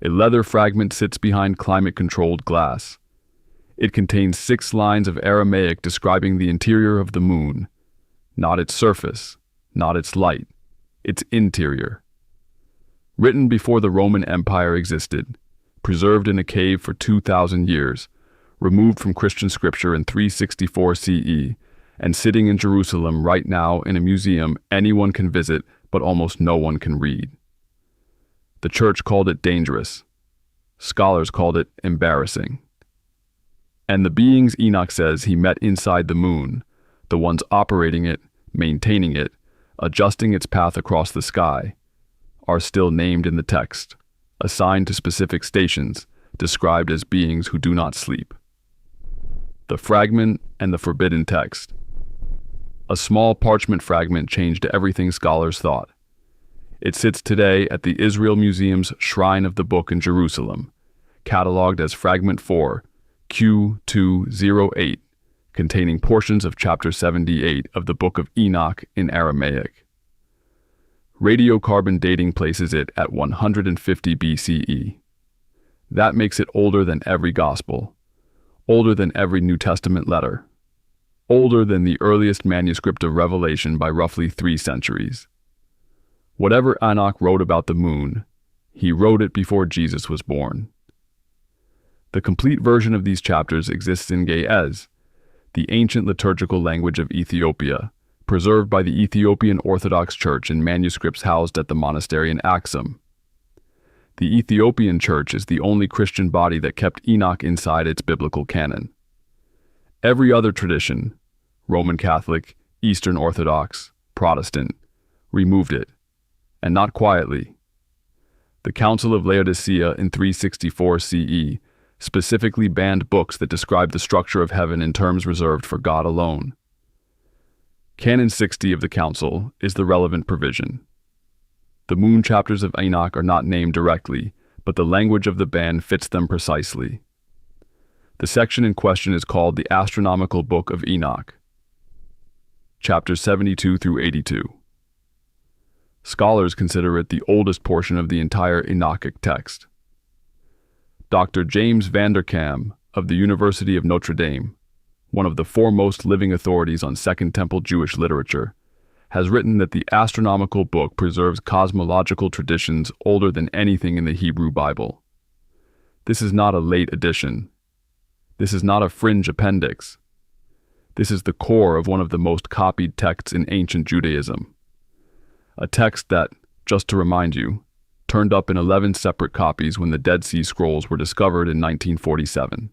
A leather fragment sits behind climate-controlled glass. It contains 6 lines of Aramaic describing the interior of the moon. Not its surface, not its light, its interior. Written before the Roman Empire existed, preserved in a cave for 2,000 years, removed from Christian scripture in 364 CE, and sitting in Jerusalem right now in a museum anyone can visit but almost no one can read. The church called it dangerous. Scholars called it embarrassing. And the beings Enoch says he met inside the moon, the ones operating it, maintaining it, adjusting its path across the sky, are still named in the text, assigned to specific stations, described as beings who do not sleep. The fragment and the forbidden text. A small parchment fragment changed everything scholars thought. It sits today at the Israel Museum's Shrine of the Book in Jerusalem, catalogued as Fragment 4, Q208, containing portions of chapter 78 of the Book of Enoch in Aramaic. Radiocarbon dating places it at 150 BCE. That makes it older than every gospel, older than every New Testament letter, older than the earliest manuscript of Revelation by roughly 3 centuries. Whatever Enoch wrote about the moon, he wrote it before Jesus was born. The complete version of these chapters exists in Ge'ez, the ancient liturgical language of Ethiopia, preserved by the Ethiopian Orthodox Church in manuscripts housed at the monastery in Axum. The Ethiopian Church is the only Christian body that kept Enoch inside its biblical canon. Every other tradition, Roman Catholic, Eastern Orthodox, Protestant, removed it, and not quietly. The Council of Laodicea in 364 CE specifically banned books that describe the structure of heaven in terms reserved for God alone. Canon 60 of the Council is the relevant provision. The moon chapters of Enoch are not named directly, but the language of the ban fits them precisely. The section in question is called the Astronomical Book of Enoch, chapters 72 through 82. Scholars consider it the oldest portion of the entire Enochic text. Dr. James Vanderkam of the University of Notre Dame, one of the foremost living authorities on Second Temple Jewish literature, has written that the astronomical book preserves cosmological traditions older than anything in the Hebrew Bible. This is not a late addition. This is not a fringe appendix. This is the core of one of the most copied texts in ancient Judaism. A text that, just to remind you, turned up in 11 separate copies when the Dead Sea Scrolls were discovered in 1947.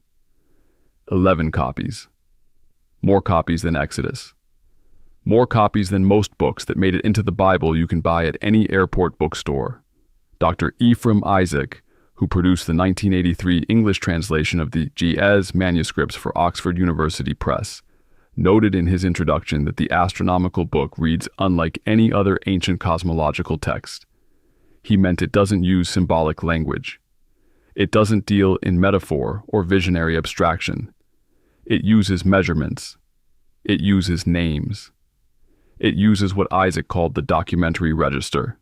11 copies. More copies than Exodus. More copies than most books that made it into the Bible you can buy at any airport bookstore. Dr. Ephraim Isaac, who produced the 1983 English translation of the Ge'ez manuscripts for Oxford University Press, noted in his introduction that the astronomical book reads unlike any other ancient cosmological text. He meant it doesn't use symbolic language. It doesn't deal in metaphor or visionary abstraction. It uses measurements. It uses names. It uses what Isaac called the documentary register,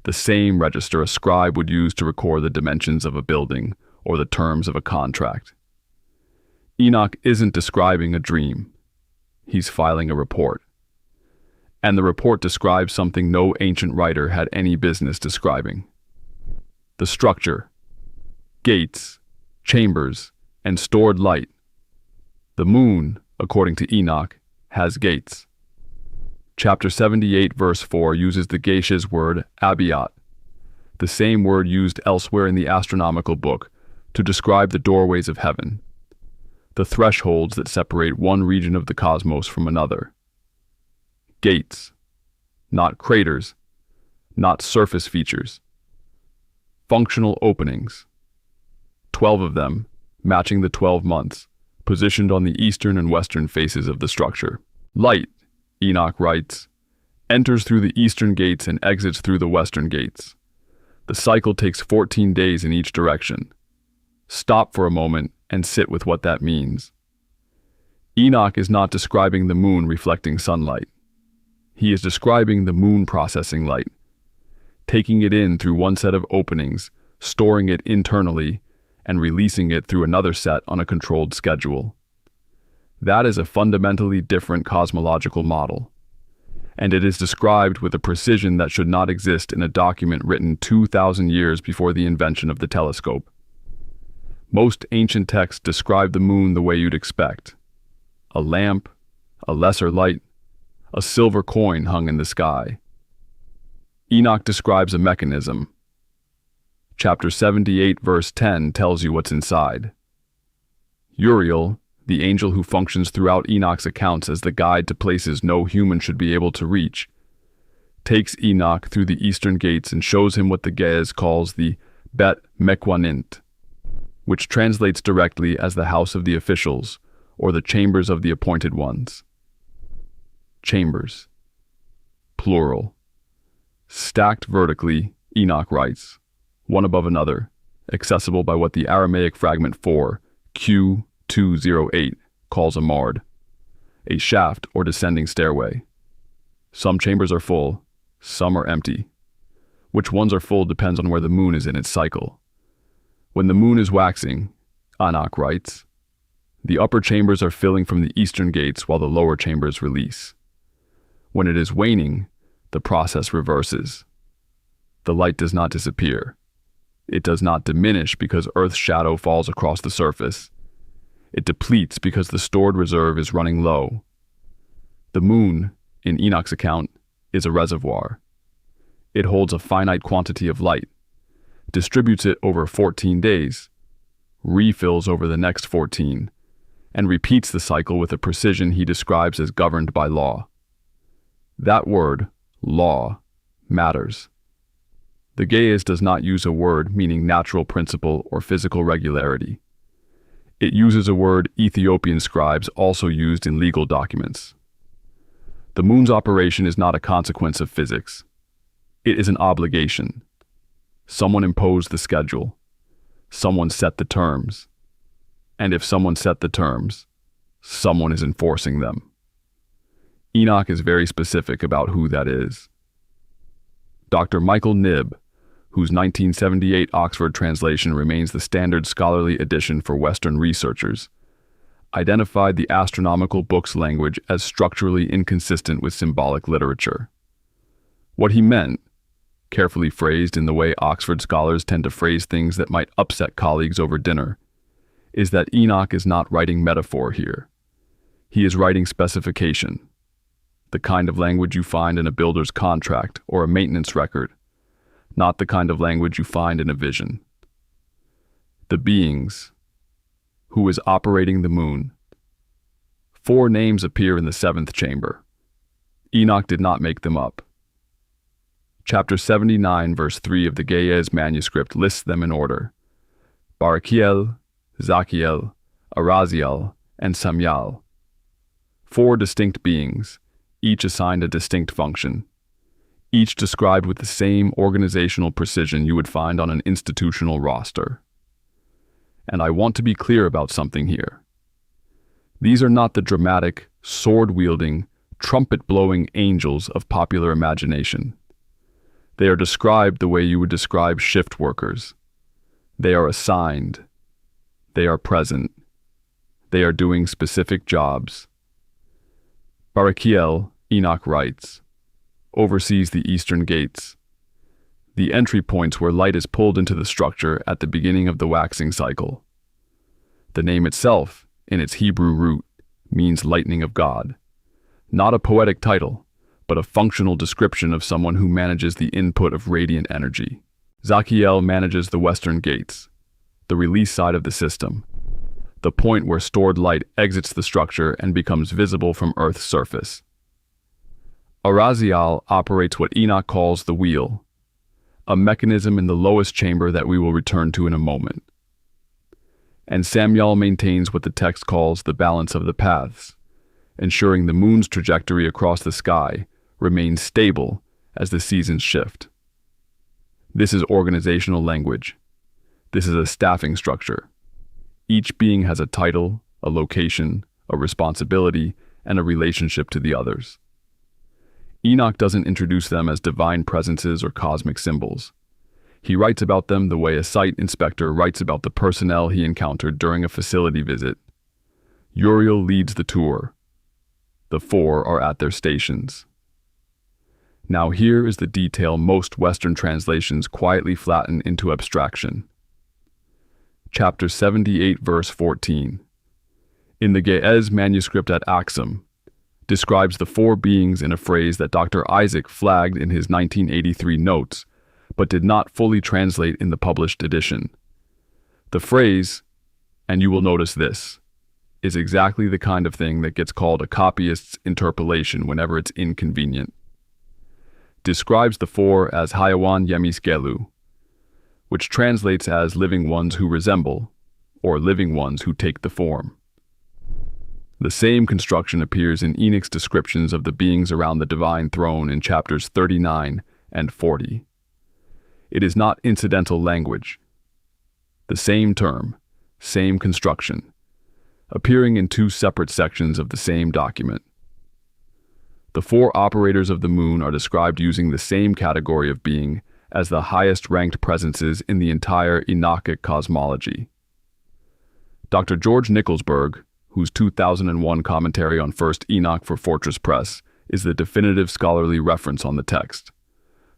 the same register a scribe would use to record the dimensions of a building or the terms of a contract. Enoch isn't describing a dream. He's filing a report. And the report describes something no ancient writer had any business describing. The structure, gates, chambers, and stored light. The moon, according to Enoch, has gates. Chapter 78, verse 4 uses the Geshes word abiat, the same word used elsewhere in the astronomical book to describe the doorways of heaven, the thresholds that separate one region of the cosmos from another. Gates, not craters, not surface features. Functional openings. 12 of them, matching the 12 months, positioned on the eastern and western faces of the structure. Light, Enoch writes, enters through the eastern gates and exits through the western gates. The cycle takes 14 days in each direction. Stop for a moment and sit with what that means. Enoch is not describing the moon reflecting sunlight. He is describing the moon processing light, taking it in through one set of openings storing it internally, and releasing it through another set on a controlled schedule. That is a fundamentally different cosmological model, and it is described with a precision that should not exist in a document written 2,000 years before the invention of the telescope. Most ancient texts describe the moon the way you'd expect: a lamp, a lesser light, a silver coin hung in the sky. Enoch describes a mechanism. Chapter 78, verse 10 tells you what's inside. Uriel, the angel who functions throughout Enoch's accounts as the guide to places no human should be able to reach, takes Enoch through the eastern gates and shows him what the Ge'ez calls the Bet Mequanint, which translates directly as the house of the officials, or the chambers of the appointed ones. Chambers. Plural. Stacked vertically, Enoch writes, one above another, accessible by what the Aramaic fragment 4, Q208, calls a mard, a shaft or descending stairway. Some chambers are full, some are empty. Which ones are full depends on where the moon is in its cycle. When the moon is waxing, Enoch writes, the upper chambers are filling from the eastern gates while the lower chambers release. When it is waning, the process reverses. The light does not disappear. It does not diminish because Earth's shadow falls across the surface. It depletes because the stored reserve is running low. The moon, in Enoch's account, is a reservoir. It holds a finite quantity of light, distributes it over 14 days, refills over the next 14, and repeats the cycle with a precision he describes as governed by law. That word, law, matters. The Ge'ez does not use a word meaning natural principle or physical regularity. It uses a word Ethiopian scribes also used in legal documents. The moon's operation is not a consequence of physics. It is an obligation. Someone imposed the schedule. Someone set the terms. And if someone set the terms, someone is enforcing them. Enoch is very specific about who that is. Dr. Michael Knibb, whose 1978 Oxford translation remains the standard scholarly edition for Western researchers, identified the astronomical book's language as structurally inconsistent with symbolic literature. What he meant, carefully phrased in the way Oxford scholars tend to phrase things that might upset colleagues over dinner, is that Enoch is not writing metaphor here. He is writing specification, the kind of language you find in a builder's contract or a maintenance record, not the kind of language you find in a vision. The beings, who is operating the moon. 4 names appear in the 7th chamber. Enoch did not make them up. Chapter 79, verse 3 of the Ge'ez manuscript lists them in order: Barakiel, Zachiel, Araziel, and Samyal. 4 distinct beings, each assigned a distinct function, each described with the same organizational precision you would find on an institutional roster. And I want to be clear about something here. These are not the dramatic, sword-wielding, trumpet-blowing angels of popular imagination. They are described the way you would describe shift workers. They are assigned. They are present. They are doing specific jobs. Barakiel, Enoch writes, oversees the eastern gates, the entry points where light is pulled into the structure at the beginning of the waxing cycle. The name itself, in its Hebrew root, means lightning of God. Not a poetic title, but a functional description of someone who manages the input of radiant energy. Zachiel manages the western gates, the release side of the system, the point where stored light exits the structure and becomes visible from Earth's surface. Araziel operates what Enoch calls the wheel, a mechanism in the lowest chamber that we will return to in a moment. And Samyal maintains what the text calls the balance of the paths, ensuring the moon's trajectory across the sky remains stable as the seasons shift. This is organizational language. This is a staffing structure. Each being has a title, a location, a responsibility, and a relationship to the others. Enoch doesn't introduce them as divine presences or cosmic symbols. He writes about them the way a site inspector writes about the personnel he encountered during a facility visit. Uriel leads the tour. The four are at their stations. Now here is the detail most Western translations quietly flatten into abstraction. Chapter 78, verse 14. In the Ge'ez manuscript at Axum, describes the four beings in a phrase that Dr. Isaac flagged in his 1983 notes, but did not fully translate in the published edition. The phrase, and you will notice this, is exactly the kind of thing that gets called a copyist's interpolation whenever it's inconvenient. Describes the four as Hayawan Yemiskelu, which translates as living ones who resemble, or living ones who take the form. The same construction appears in Enoch's descriptions of the beings around the divine throne in chapters 39 and 40. It is not incidental language. The same term, same construction, appearing in two separate sections of the same document. The four operators of the moon are described using the same category of being as the highest-ranked presences in the entire Enochic cosmology. Dr. George Nicholsberg, whose 2001 commentary on First Enoch for Fortress Press is the definitive scholarly reference on the text,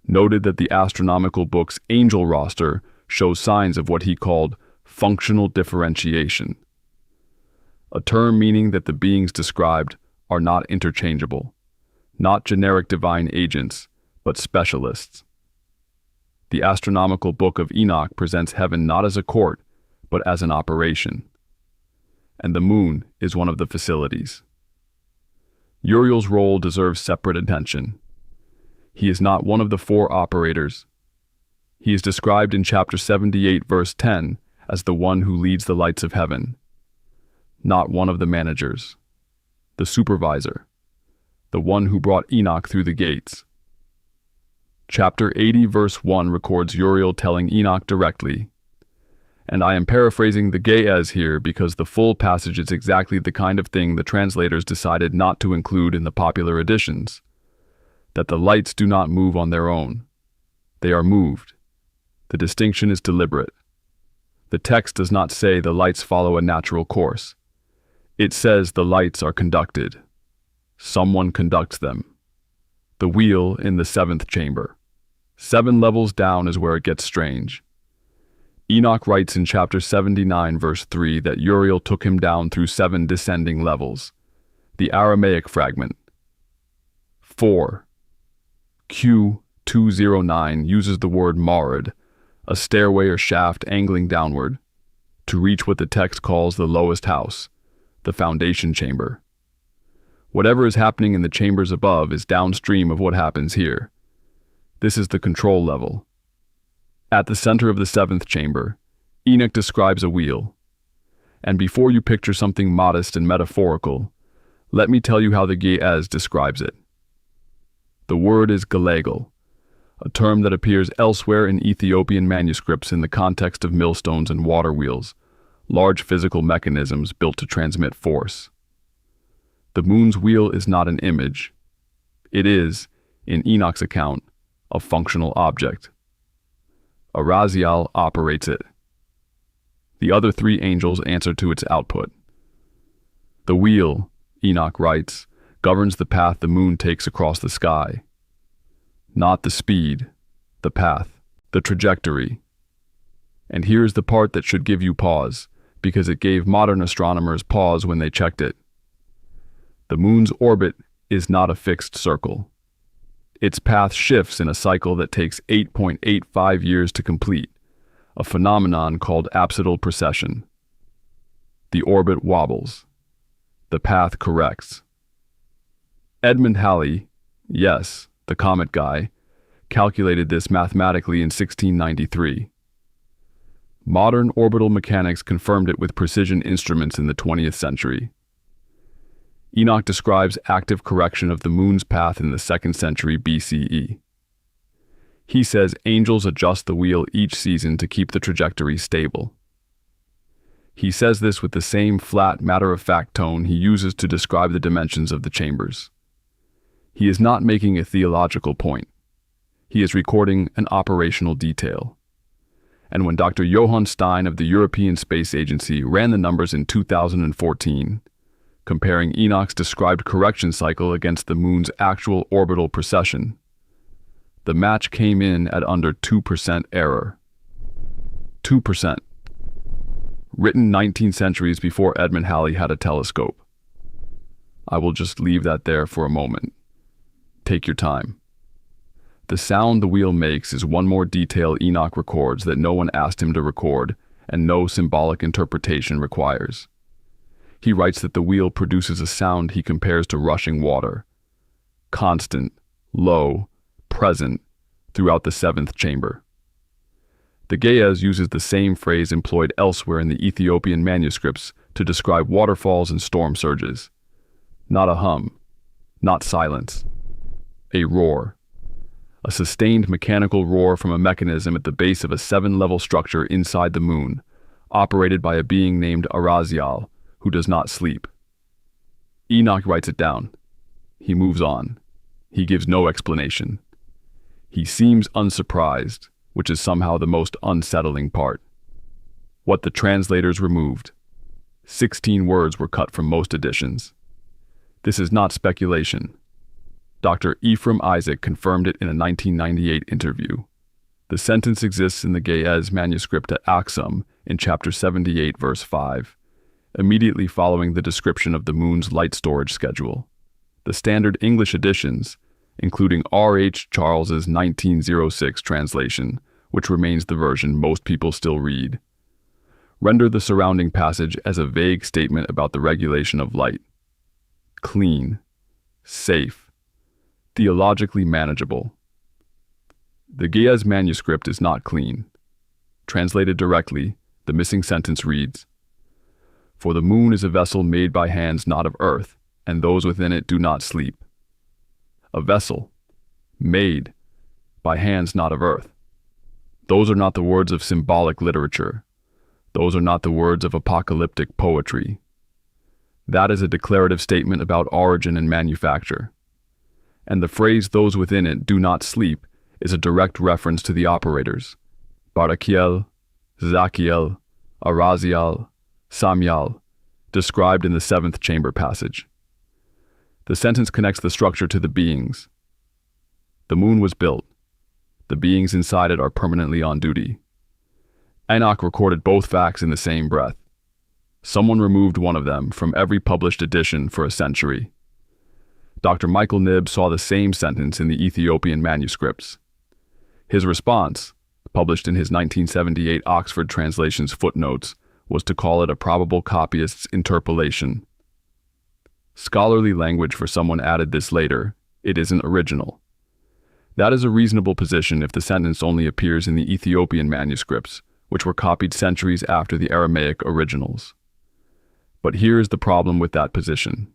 noted that the astronomical book's angel roster shows signs of what he called functional differentiation, a term meaning that the beings described are not interchangeable, not generic divine agents, but specialists. The astronomical Book of Enoch presents heaven not as a court, but as an operation. And the moon is one of the facilities. Uriel's role deserves separate attention. He is not one of the four operators. He is described in chapter 78, verse 10, as the one who leads the lights of heaven, not one of the managers, the supervisor, the one who brought Enoch through the gates. Chapter 80, verse 1 records Uriel telling Enoch directly, and I am paraphrasing the Ge'ez here because the full passage is exactly the kind of thing the translators decided not to include in the popular editions, that the lights do not move on their own. They are moved. The distinction is deliberate. The text does not say the lights follow a natural course. It says the lights are conducted. Someone conducts them. The wheel in the seventh chamber. 7 levels down is where it gets strange. Enoch writes in chapter 79, verse 3, that Uriel took him down through 7 descending levels. The Aramaic fragment. 4. Q209 uses the word marid, a stairway or shaft angling downward, to reach what the text calls the lowest house, the foundation chamber. Whatever is happening in the chambers above is downstream of what happens here. This is the control level. At the center of the 7th chamber, Enoch describes a wheel. And before you picture something modest and metaphorical, let me tell you how the Ge'ez describes it. The word is galegal, a term that appears elsewhere in Ethiopian manuscripts in the context of millstones and water wheels, large physical mechanisms built to transmit force. The moon's wheel is not an image. It is, in Enoch's account, a functional object. Araziel operates it. The other 3 angels answer to its output. The wheel, Enoch writes, governs the path the moon takes across the sky. Not the speed, the path, the trajectory. And here's the part that should give you pause, because it gave modern astronomers pause when they checked it. The moon's orbit is not a fixed circle. Its path shifts in a cycle that takes 8.85 years to complete, a phenomenon called apsidal precession. The orbit wobbles. The path corrects. Edmund Halley, yes, the comet guy, calculated this mathematically in 1693. Modern orbital mechanics confirmed it with precision instruments in the 20th century. Enoch describes active correction of the moon's path in the 2nd century BCE. He says angels adjust the wheel each season to keep the trajectory stable. He says this with the same flat, matter-of-fact tone he uses to describe the dimensions of the chambers. He is not making a theological point. He is recording an operational detail. and when Dr. Johann Stein of the European Space Agency ran the numbers in 2014, comparing Enoch's described correction cycle against the moon's actual orbital precession, the match came in at under 2% error. 2%. Written 19 centuries before Edmund Halley had a telescope. I will just leave that there for a moment. Take your time. The sound the wheel makes is one more detail Enoch records that no one asked him to record and no symbolic interpretation requires. He writes that the wheel produces a sound he compares to rushing water, constant, low, present, throughout the seventh chamber. The Ge'ez uses the same phrase employed elsewhere in the Ethiopian manuscripts to describe waterfalls and storm surges. Not a hum, not silence, a roar. A sustained mechanical roar from a mechanism at the base of a 7-level structure inside the moon, operated by a being named Arazial, who does not sleep. Enoch writes it down. He moves on. He gives no explanation. He seems unsurprised, which is somehow the most unsettling part. What the translators removed. 16 words were cut from most editions. This is not speculation. Dr. Ephraim Isaac confirmed it in a 1998 interview. The sentence exists in the Ge'ez manuscript at Aksum in chapter 78, verse 5, immediately following the description of the moon's light storage schedule. The standard English editions, including R.H. Charles's 1906 translation, which remains the version most people still read, render the surrounding passage as a vague statement about the regulation of light. Clean, safe, theologically manageable. The Ge'ez manuscript is not clean. Translated directly, the missing sentence reads, "For the moon is a vessel made by hands not of earth, and those within it do not sleep." A vessel, made by hands not of earth. Those are not the words of symbolic literature. Those are not the words of apocalyptic poetry. That is a declarative statement about origin and manufacture. And the phrase "those within it do not sleep" is a direct reference to the operators, Barakiel, Zachiel, Araziel, Samiel, described in the 7th chamber passage. The sentence connects the structure to the beings. The moon was built. The beings inside it are permanently on duty. Enoch recorded both facts in the same breath. Someone removed one of them from every published edition for a century. Dr. Michael Knibb saw the same sentence in the Ethiopian manuscripts. His response, published in his 1978 Oxford translation's footnotes, was to call it a probable copyist's interpolation. Scholarly language for someone added this later. It isn't original. That is a reasonable position if the sentence only appears in the Ethiopian manuscripts, which were copied centuries after the Aramaic originals. But here is the problem with that position.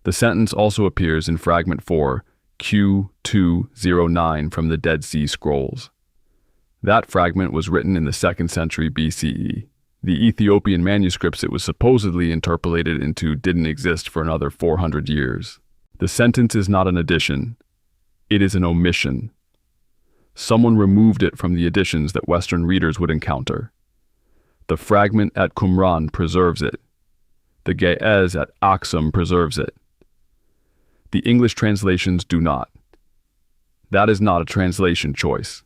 The sentence also appears in Fragment 4, Q209 from the Dead Sea Scrolls. That fragment was written in the 2nd century BCE. The Ethiopian manuscripts it was supposedly interpolated into didn't exist for another 400 years. The sentence is not an addition. It is an omission. Someone removed it from the editions that Western readers would encounter. The fragment at Qumran preserves it. The Ge'ez at Aksum preserves it. The English translations do not. That is not a translation choice.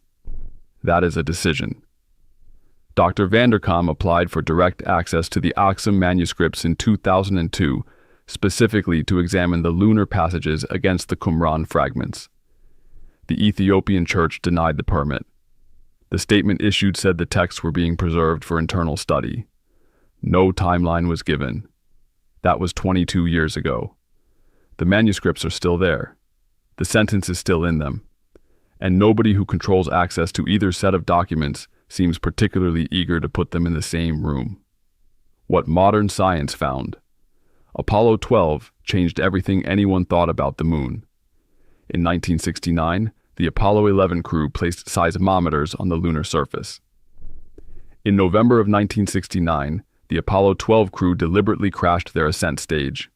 That is a decision. Dr. Vanderkam applied for direct access to the Aksum manuscripts in 2002, specifically to examine the lunar passages against the Qumran fragments. The Ethiopian Church denied the permit. The statement issued said the texts were being preserved for internal study. No timeline was given. That was 22 years ago. The manuscripts are still there. The sentence is still in them. And nobody who controls access to either set of documents seems particularly eager to put them in the same room. What modern science found. Apollo 12 changed everything anyone thought about the moon. In 1969, the Apollo 11 crew placed seismometers on the lunar surface. In November of 1969, the Apollo 12 crew deliberately crashed their ascent stage.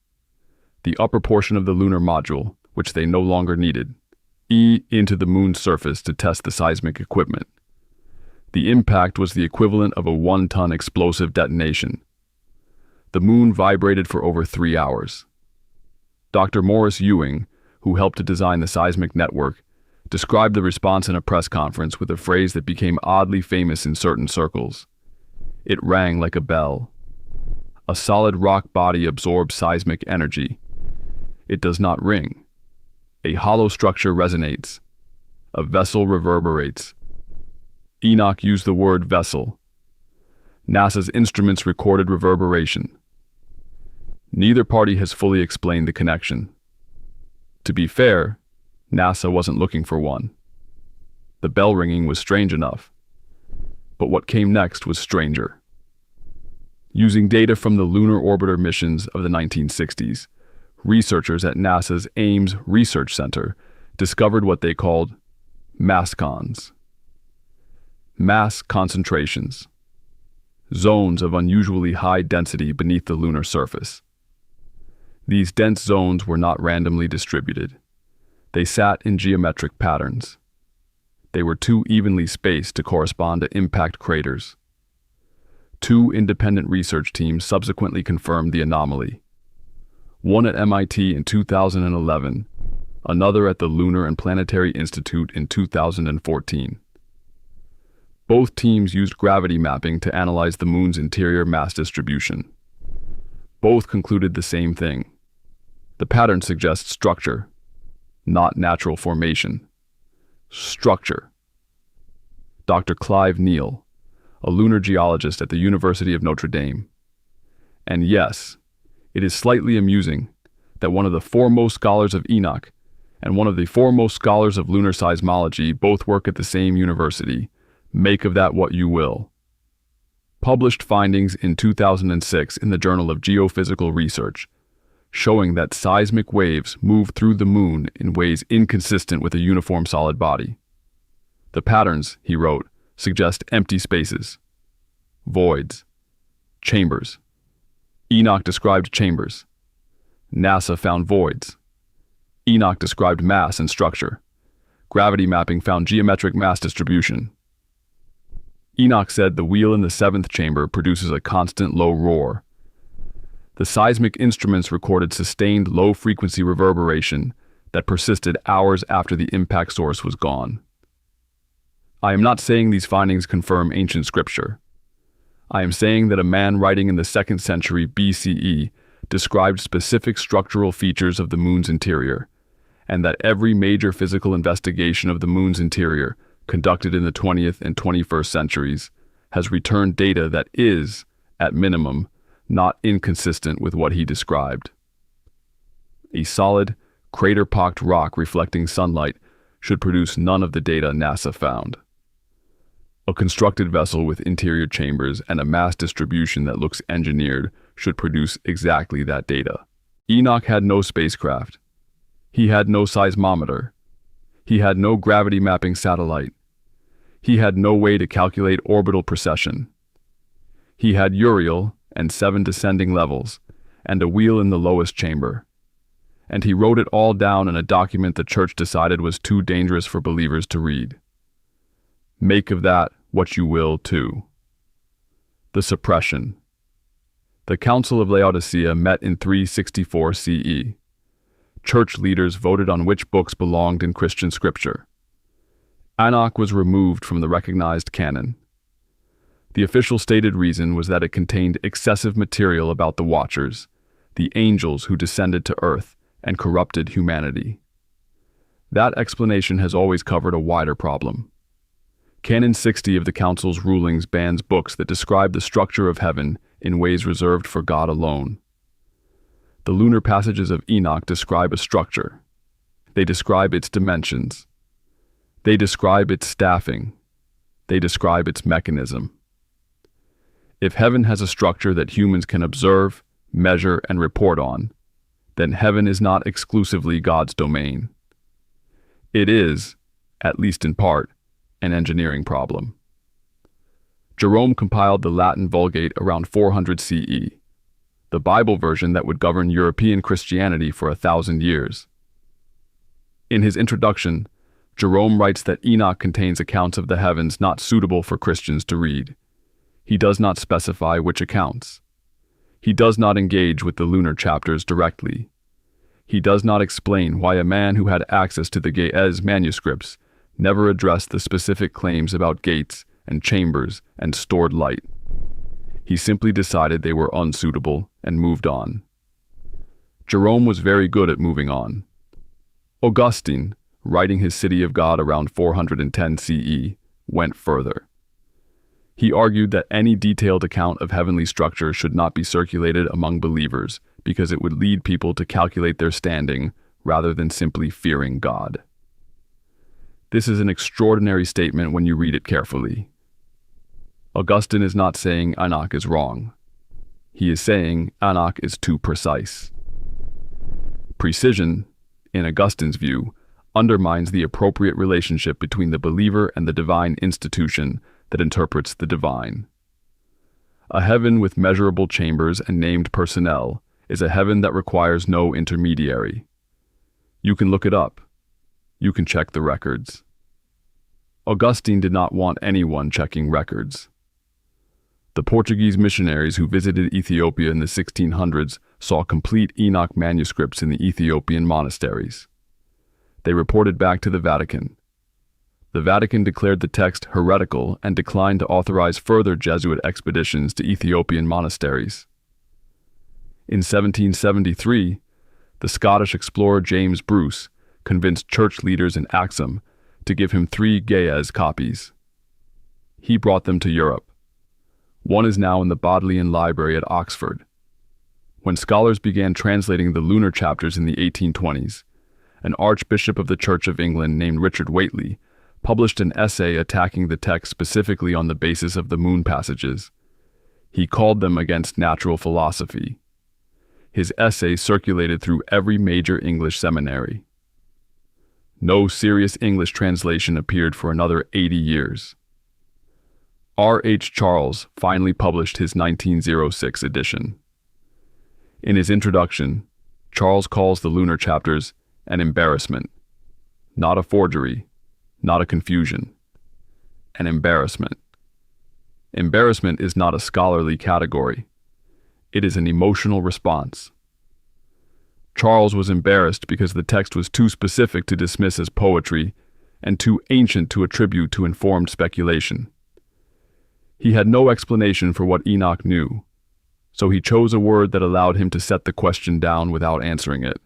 The upper portion of the lunar module, which they no longer needed, into the moon's surface to test the seismic equipment. The impact was the equivalent of a 1-ton explosive detonation. The moon vibrated for over 3 hours. Dr. Morris Ewing, who helped to design the seismic network, described the response in a press conference with a phrase that became oddly famous in certain circles. It rang like a bell. A solid rock body absorbs seismic energy. It does not ring. A hollow structure resonates. A vessel reverberates. Enoch used the word vessel. NASA's instruments recorded reverberation. Neither party has fully explained the connection. To be fair, NASA wasn't looking for one. The bell ringing was strange enough. But what came next was stranger. Using data from the lunar orbiter missions of the 1960s, researchers at NASA's Ames Research Center discovered what they called MASCONs. Mass concentrations. Zones of unusually high density beneath the lunar surface. These dense zones were not randomly distributed. They sat in geometric patterns. They were too evenly spaced to correspond to impact craters. 2 independent research teams subsequently confirmed the anomaly. One at MIT in 2011, another at the Lunar and Planetary Institute in 2014. Both teams used gravity mapping to analyze the moon's interior mass distribution. Both concluded the same thing. The pattern suggests structure, not natural formation. Structure. Dr. Clive Neal, a lunar geologist at the University of Notre Dame. And yes, it is slightly amusing that one of the foremost scholars of Enoch and one of the foremost scholars of lunar seismology both work at the same university. Make of that what you will. Published findings in 2006 in the Journal of Geophysical Research, showing that seismic waves move through the moon in ways inconsistent with a uniform solid body. The patterns, he wrote, suggest empty spaces, voids, chambers. Enoch described chambers. NASA found voids. Enoch described mass and structure. Gravity mapping found geometric mass distribution. Enoch said the wheel in the 7th chamber produces a constant low roar. The seismic instruments recorded sustained low-frequency reverberation that persisted hours after the impact source was gone. I am not saying these findings confirm ancient scripture. I am saying that a man writing in the 2nd century BCE described specific structural features of the moon's interior, and that every major physical investigation of the moon's interior conducted in the 20th and 21st centuries has returned data that is, at minimum, not inconsistent with what he described. A solid, crater-pocked rock reflecting sunlight should produce none of the data NASA found. A constructed vessel with interior chambers and a mass distribution that looks engineered should produce exactly that data. Enoch had no spacecraft. He had no seismometer. He had no gravity mapping satellite. He had no way to calculate orbital precession. He had Uriel and 7 descending levels, and a wheel in the lowest chamber. And he wrote it all down in a document the church decided was too dangerous for believers to read. Make of that what you will, too. The suppression. The Council of Laodicea met in 364 CE. Church leaders voted on which books belonged in Christian scripture. Enoch was removed from the recognized canon. The official stated reason was that it contained excessive material about the Watchers, the angels who descended to earth and corrupted humanity. That explanation has always covered a wider problem. Canon 60 of the Council's rulings bans books that describe the structure of heaven in ways reserved for God alone. The lunar passages of Enoch describe a structure. They describe its dimensions. They describe its staffing. They describe its mechanism. If heaven has a structure that humans can observe, measure, and report on, then heaven is not exclusively God's domain. It is, at least in part, an engineering problem. Jerome compiled the Latin Vulgate around 400 CE, the Bible version that would govern European Christianity for 1,000 years. In his introduction, Jerome writes that Enoch contains accounts of the heavens not suitable for Christians to read. He does not specify which accounts. He does not engage with the lunar chapters directly. He does not explain why a man who had access to the Ge'ez manuscripts never addressed the specific claims about gates and chambers and stored light. He simply decided they were unsuitable and moved on. Jerome was very good at moving on. Augustine, writing his City of God around 410 CE, went further. He argued that any detailed account of heavenly structure should not be circulated among believers because it would lead people to calculate their standing rather than simply fearing God. This is an extraordinary statement when you read it carefully. Augustine is not saying Enoch is wrong. He is saying Enoch is too precise. Precision, in Augustine's view, undermines the appropriate relationship between the believer and the divine institution that interprets the divine. A heaven with measurable chambers and named personnel is a heaven that requires no intermediary. You can look it up. You can check the records. Augustine did not want anyone checking records. The Portuguese missionaries who visited Ethiopia in the 1600s saw complete Enoch manuscripts in the Ethiopian monasteries. They reported back to the Vatican. The Vatican declared the text heretical and declined to authorize further Jesuit expeditions to Ethiopian monasteries. In 1773, the Scottish explorer James Bruce convinced church leaders in Axum to give him 3 Ge'ez copies. He brought them to Europe. One is now in the Bodleian Library at Oxford. When scholars began translating the lunar chapters in the 1820s, an Archbishop of the Church of England named Richard Whately published an essay attacking the text specifically on the basis of the moon passages. He called them against natural philosophy. His essay circulated through every major English seminary. No serious English translation appeared for another 80 years. R. H. Charles finally published his 1906 edition. In his introduction, Charles calls the lunar chapters an embarrassment, not a forgery, not a confusion, an embarrassment. Embarrassment is not a scholarly category. It is an emotional response. Charles was embarrassed because the text was too specific to dismiss as poetry and too ancient to attribute to informed speculation. He had no explanation for what Enoch knew, so he chose a word that allowed him to set the question down without answering it.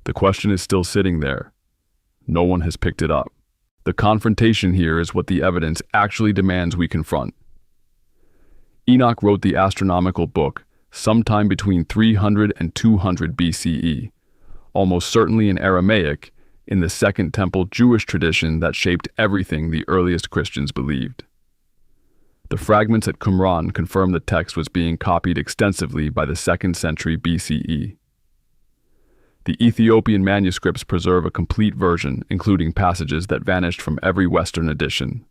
The question is still sitting there. No one has picked it up. The confrontation here is what the evidence actually demands we confront. Enoch wrote the astronomical book sometime between 300 and 200 BCE, almost certainly in Aramaic, in the Second Temple Jewish tradition that shaped everything the earliest Christians believed. The fragments at Qumran confirm the text was being copied extensively by the 2nd century BCE. The Ethiopian manuscripts preserve a complete version, including passages that vanished from every Western edition.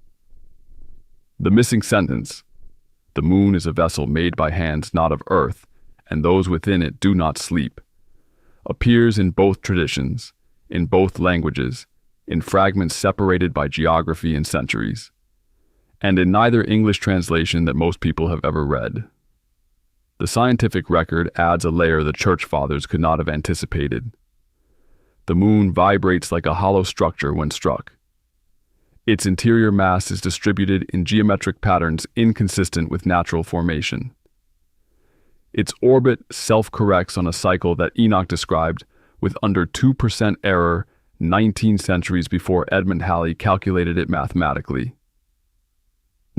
The missing sentence, "The moon is a vessel made by hands not of earth, and those within it do not sleep," appears in both traditions, in both languages, in fragments separated by geography and centuries, and in neither English translation that most people have ever read. The scientific record adds a layer the Church Fathers could not have anticipated. The moon vibrates like a hollow structure when struck. Its interior mass is distributed in geometric patterns inconsistent with natural formation. Its orbit self-corrects on a cycle that Enoch described with under 2% error 19 centuries before Edmund Halley calculated it mathematically.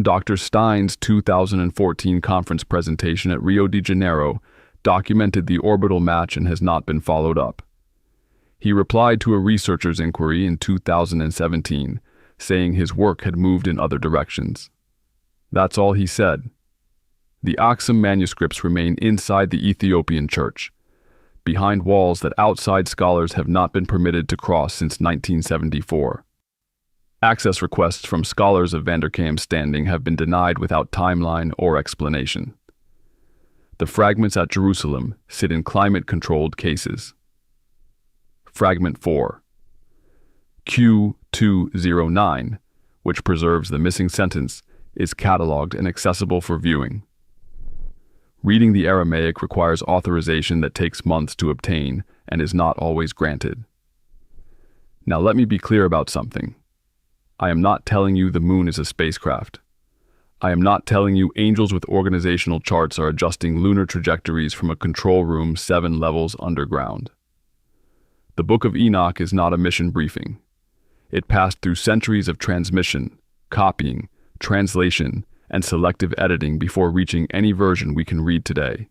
Dr. Stein's 2014 conference presentation at Rio de Janeiro documented the orbital match and has not been followed up. He replied to a researcher's inquiry in 2017, saying his work had moved in other directions. That's all he said. The Axum manuscripts remain inside the Ethiopian church, behind walls that outside scholars have not been permitted to cross since 1974. Access requests from scholars of Vanderkam's standing have been denied without timeline or explanation. The fragments at Jerusalem sit in climate-controlled cases. Fragment 4. Q 209, which preserves the missing sentence, is cataloged and accessible for viewing. Reading the Aramaic requires authorization that takes months to obtain and is not always granted. Now let me be clear about something. I am not telling you the moon is a spacecraft. I am not telling you angels with organizational charts are adjusting lunar trajectories from a control room 7 levels underground. The Book of Enoch is not a mission briefing. It passed through centuries of transmission, copying, translation, and selective editing before reaching any version we can read today.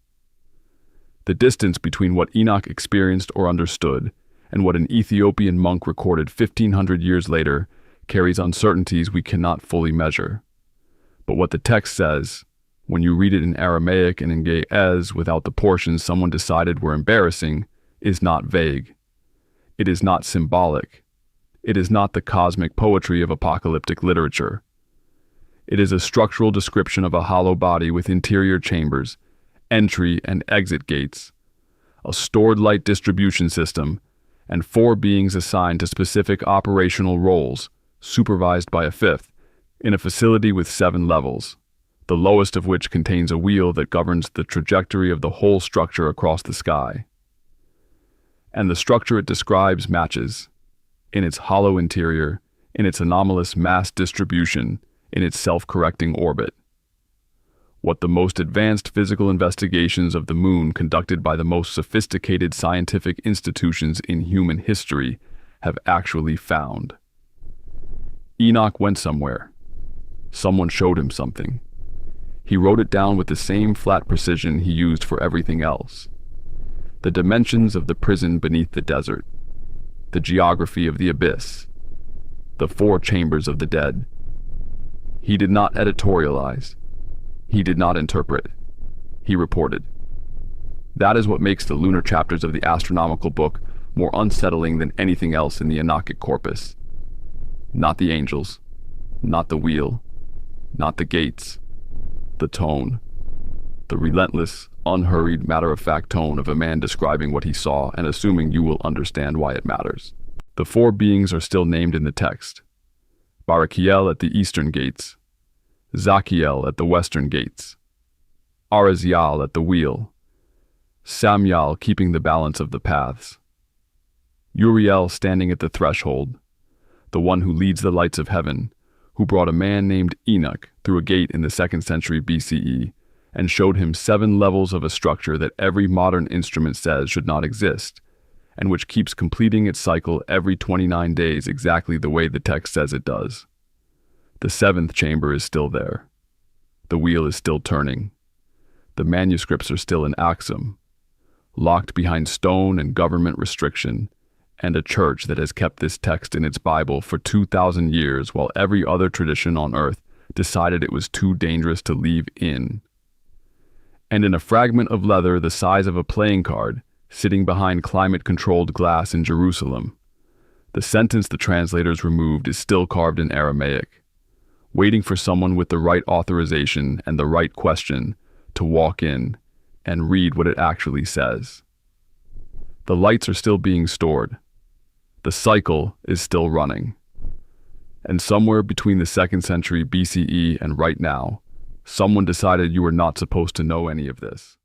The distance between what Enoch experienced or understood and what an Ethiopian monk recorded 1,500 years later carries uncertainties we cannot fully measure. But what the text says, when you read it in Aramaic and in Ge'ez without the portions someone decided were embarrassing, is not vague. It is not symbolic. It is not the cosmic poetry of apocalyptic literature. It is a structural description of a hollow body with interior chambers, entry and exit gates, a stored light distribution system, and 4 beings assigned to specific operational roles, supervised by a 5th, in a facility with 7 levels, the lowest of which contains a wheel that governs the trajectory of the whole structure across the sky. And the structure it describes matches, in its hollow interior, in its anomalous mass distribution, in its self-correcting orbit. What the most advanced physical investigations of the moon conducted by the most sophisticated scientific institutions in human history have actually found. Enoch went somewhere. Someone showed him something. He wrote it down with the same flat precision he used for everything else. The dimensions of the prison beneath the desert, the geography of the abyss, the 4 chambers of the dead. He did not editorialize. He did not interpret. He reported. That is what makes the lunar chapters of the astronomical book more unsettling than anything else in the Enochic corpus. Not the angels, not the wheel, not the gates, the tone, the relentless, unhurried, matter-of-fact tone of a man describing what he saw and assuming you will understand why it matters. The 4 beings are still named in the text. Barakiel at the eastern gates, Zachiel at the western gates, Arazial at the wheel, Samuel keeping the balance of the paths, Uriel standing at the threshold, the one who leads the lights of heaven, who brought a man named Enoch through a gate in the 2nd century BCE and showed him 7 levels of a structure that every modern instrument says should not exist, and which keeps completing its cycle every 29 days exactly the way the text says it does. The 7th chamber is still there. The wheel is still turning. The manuscripts are still in Axum, locked behind stone and government restriction, and a church that has kept this text in its Bible for 2,000 years while every other tradition on earth decided it was too dangerous to leave in. And in a fragment of leather the size of a playing card, sitting behind climate-controlled glass in Jerusalem, the sentence the translators removed is still carved in Aramaic, waiting for someone with the right authorization and the right question to walk in and read what it actually says. The lights are still being stored. The cycle is still running. And somewhere between the 2nd century BCE and right now, someone decided you were not supposed to know any of this.